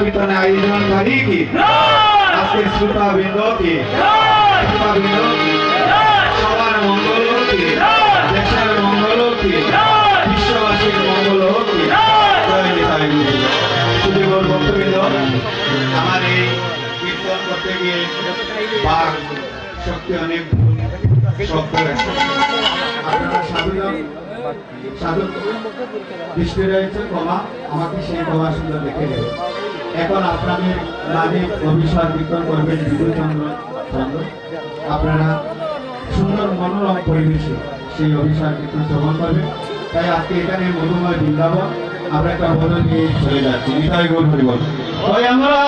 কীর্তনে আয়োজনকারী কি আজকের শ্রোতাবৃন্দ কি সবার মঙ্গল কি দেশের মঙ্গল কি বিশ্ববাসীর মঙ্গল কি জয় নিতাই গৌর। সুদীবর ভক্তবৃন্দ, আমার এই কীর্তন করতে গিয়ে বাক শক্তি অনেক শব্দ আছে। আপনারা সাধু দৃষ্টি রয়েছে ক্ষমা, আমাকে সেই ক্ষমা সুন্দর দেখে দেবে। এখন আপনাদের নামে অভিষেক কীর্তন করবেন বিদুচন্দ্র চন্দ্র। আপনারা সুন্দর মনোরম পরিবেশে সেই অভিষেক কীর্তন শ্রবণ করবেন। তাই আজকে এখানে মধুময় বৃন্দাবন আমরা একটা বদল নিয়ে চলে যাচ্ছি। নিতাই গৌর হরিবল। ওই আমরা